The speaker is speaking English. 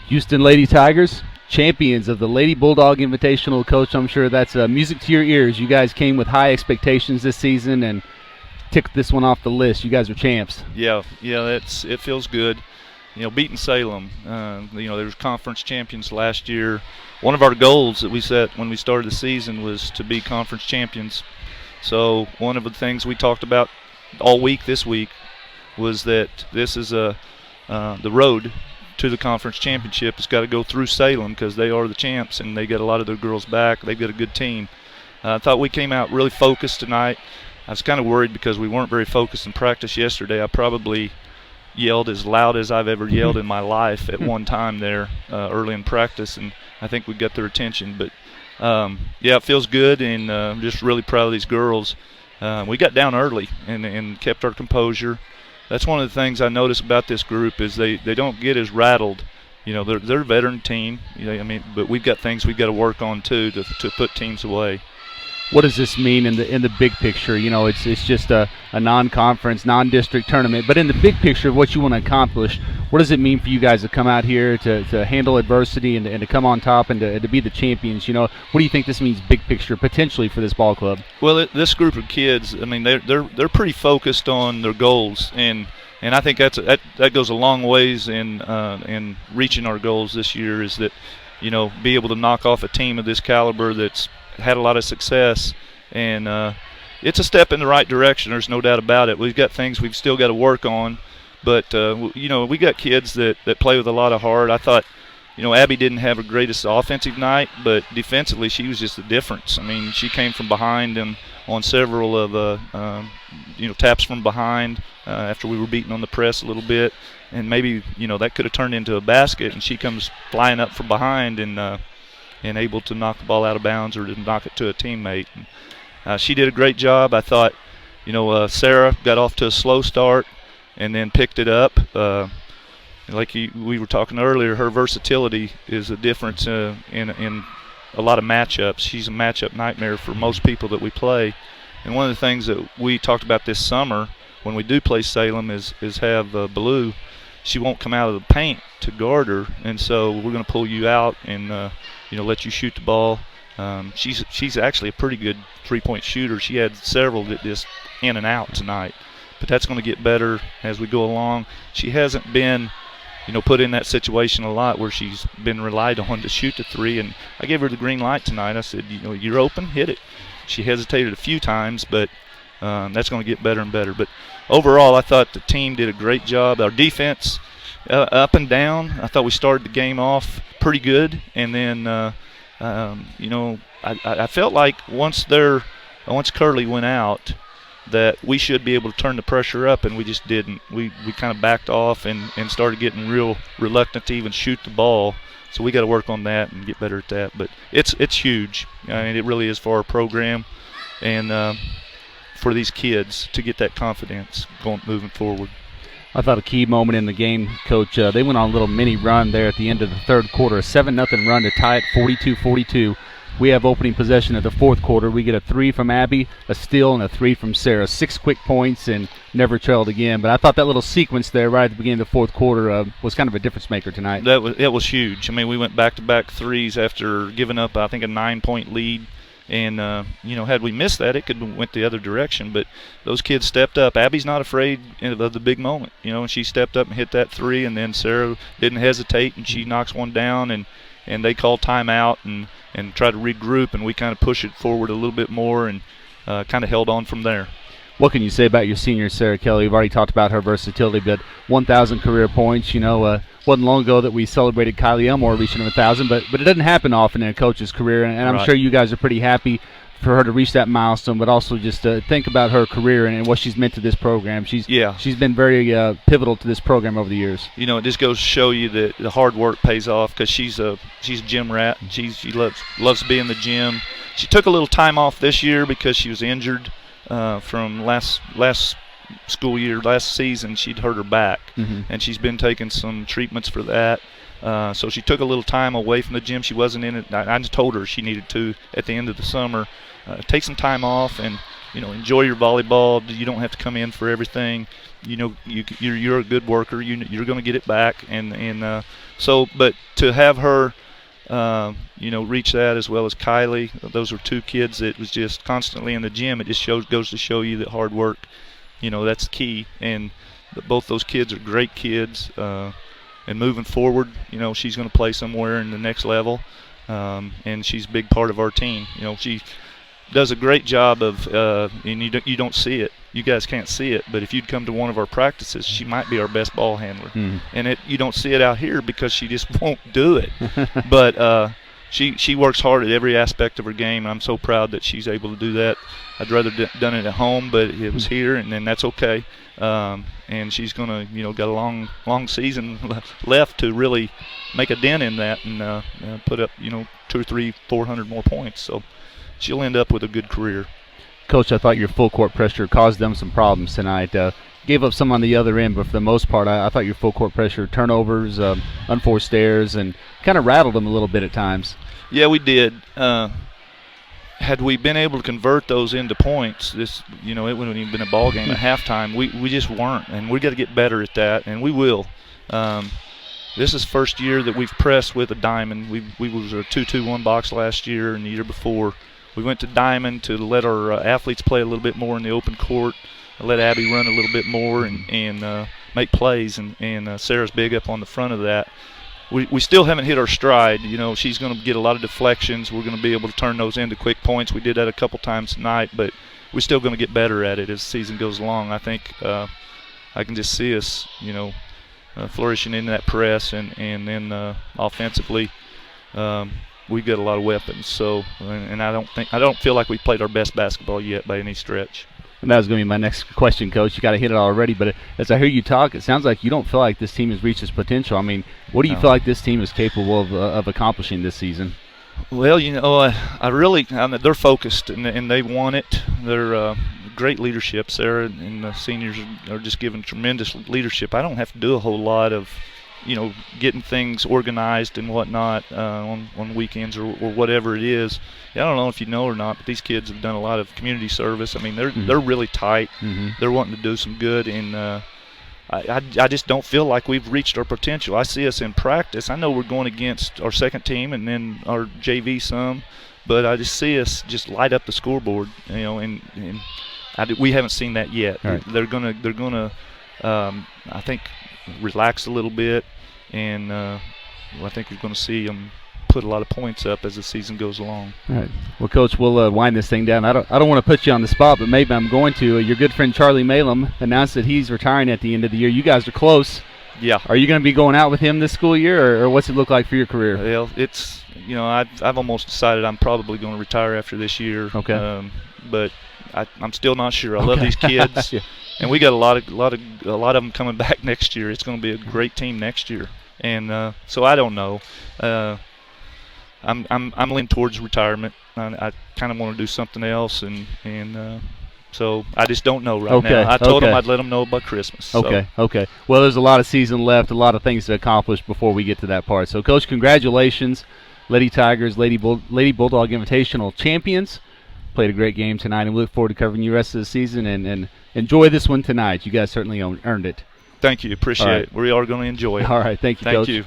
Houston Lady Tigers, champions of the Lady Bulldog Invitational. Coach, I'm sure that's music to your ears. You guys came with high expectations this season and ticked this one off the list. You guys are champs. Yeah, it feels good. Beating Salem. There was conference champions last year. One of our goals that we set when we started the season was to be conference champions. So one of the things we talked about all week this week was that this is the road to the conference championship. It's got to go through Salem because they are the champs and they get a lot of their girls back. They've got a good team. I thought we came out really focused tonight. I was kind of worried because we weren't very focused in practice yesterday. I probably yelled as loud as I've ever yelled in my life at one time there early in practice, and I think we got their attention. But, it feels good, and I'm just really proud of these girls. We got down early and kept our composure. That's one of the things I notice about this group is they don't get as rattled. They're a veteran team, but we've got things we've got to work on, too, to put teams away. What does this mean in the big picture? It's just a non-conference, non-district tournament. But in the big picture of what you want to accomplish, what does it mean for you guys to come out here to handle adversity and to come on top and to be the champions? What do you think this means big picture potentially for this ball club? Well, this group of kids, they're pretty focused on their goals, and I think that goes a long ways in reaching our goals this year. Is that be able to knock off a team of this caliber that's had a lot of success, and it's a step in the right direction. There's no doubt about it. We've got things we've still got to work on, but we got kids that play with a lot of heart. I thought Abby didn't have her greatest offensive night, but defensively she was just the difference. She came from behind and on several of taps from behind after we were beating on the press a little bit, and maybe that could have turned into a basket, and she comes flying up from behind and able to knock the ball out of bounds or to knock it to a teammate. And, she did a great job. I thought, Sarah got off to a slow start and then picked it up. We were talking earlier, her versatility is a difference in a lot of matchups. She's a matchup nightmare for most people that we play. And one of the things that we talked about this summer when we do play Salem is have Blue. She won't come out of the paint to guard her, and so we're going to pull you out and let you shoot the ball. She's actually a pretty good three-point shooter. She had several that just in and out tonight, but that's going to get better as we go along. She hasn't been put in that situation a lot where she's been relied on to shoot the three, and I gave her the green light tonight. I said, you're open, hit it. She hesitated a few times, but that's going to get better and better. But overall, I thought the team did a great job. Our defense, up and down, I thought we started the game off pretty good, and then I felt like once Curley went out, that we should be able to turn the pressure up, and we just didn't. We kind of backed off and started getting real reluctant to even shoot the ball. So we got to work on that and get better at that. But it's huge. It really is for our program and for these kids to get that confidence moving forward. I thought a key moment in the game, Coach, they went on a little mini run there at the end of the third quarter, a 7-0 run to tie it 42-42. We have opening possession of the fourth quarter. We get a 3 from Abby, a steal, and a 3 from Sarah. 6 quick points and never trailed again. But I thought that little sequence there right at the beginning of the fourth quarter was kind of a difference maker tonight. It was huge. We went back-to-back threes after giving up, I think, a 9-point lead. And, had we missed that, it could have went the other direction. But those kids stepped up. Abby's not afraid of the big moment, and she stepped up and hit that 3. And then Sarah didn't hesitate, and she knocks one down. And they called timeout and try to regroup, and we kind of push it forward a little bit more and kind of held on from there. What can you say about your senior, Sarah Kelley? We've already talked about her versatility, but 1,000 career points. Wasn't long ago that we celebrated Kylie Elmore reaching 1,000, but it doesn't happen often in a coach's career, and I'm sure you guys are pretty happy for her to reach that milestone, but also just to think about her career and what she's meant to this program. She's been very pivotal to this program over the years. It just goes to show you that the hard work pays off because she's a gym rat. She loves to be in the gym. She took a little time off this year because she was injured from last school year, last season. She'd hurt her back, and she's been taking some treatments for that. So she took a little time away from the gym. She wasn't in it. I just told her she needed to at the end of the summer take some time off and enjoy your volleyball. You don't have to come in for everything. You're a good worker. You're going to get it back. But to have her, reach that, as well as Kelley, those were two kids that was just constantly in the gym. It just goes to show you that hard work, that's key. And both those kids are great kids. And moving forward, she's going to play somewhere in the next level. And she's a big part of our team. She does a great job of, and you don't see it. You guys can't see it, but if you'd come to one of our practices, she might be our best ball handler. And you don't see it out here because she just won't do it. But she works hard at every aspect of her game, and I'm so proud that she's able to do that. I'd rather done it at home, but it was here, and then that's okay. And she's gonna, got a long season left to really make a dent in that and put up, 200, 300, 400 more points. So she'll end up with a good career. Coach, I thought your full court pressure caused them some problems tonight. Gave up some on the other end, but for the most part, I thought your full court pressure, turnovers, unforced errors, and kind of rattled them a little bit at times. Yeah, we did. Had we been able to convert those into points, it wouldn't have even been a ball game at halftime. We just weren't, and we got to get better at that, and we will. This is first year that we've pressed with a diamond. We was a 2-2-1 box last year, and the year before we went to diamond to let our athletes play a little bit more in the open court, let Abby run a little bit more and make plays, and Sarah's big up on the front of that. We still haven't hit our stride. She's going to get a lot of deflections. We're going to be able to turn those into quick points. We did that a couple times tonight, but we're still going to get better at it as the season goes along. I think I can just see us, flourishing in that press, and then offensively, we've got a lot of weapons. So, and I don't feel like we played our best basketball yet by any stretch. And that was going to be my next question, Coach. You got to hit it already, but as I hear you talk, it sounds like you don't feel like this team has reached its potential. I mean, what do you feel like this team is capable of accomplishing this season? Well, they're focused and they want it. They're great leadership. Sarah and the seniors are just giving tremendous leadership. I don't have to do a whole lot of, getting things organized and whatnot on weekends or whatever it is. I don't know if you know or not, but these kids have done a lot of community service. I mean, they're really tight. They're wanting to do some good, and I just don't feel like we've reached our potential. I see us in practice. I know we're going against our second team and then our JV some, but I just see us just light up the scoreboard, and we haven't seen that yet. Right. They're gonna I think relax a little bit, and I think you're going to see them put a lot of points up as the season goes along. All right. Well, Coach, we'll wind this thing down. I don't want to put you on the spot, but maybe I'm going to. Your good friend Charlie Malum announced that he's retiring at the end of the year. You guys are close. Yeah. Are you going to be going out with him this school year, or what's it look like for your career? Well, it's I've almost decided I'm probably going to retire after this year. Okay. But I'm still not sure. I love these kids. Yeah. And we got a lot of them coming back next year. It's going to be a great team next year, and so I don't know. I'm leaning towards retirement. I kind of want to do something else, and so I just don't know right now. I told them I'd let them know by Christmas. So. Okay. Well, there's a lot of season left, a lot of things to accomplish before we get to that part. So, Coach, congratulations, Lady Tigers, Lady Bulldog Invitational champions. Played a great game tonight, and we look forward to covering you the rest of the season and enjoy this one tonight. You guys certainly earned it. Thank you. Appreciate it. We are going to enjoy it. All right. Thank you, Coach. Thank you.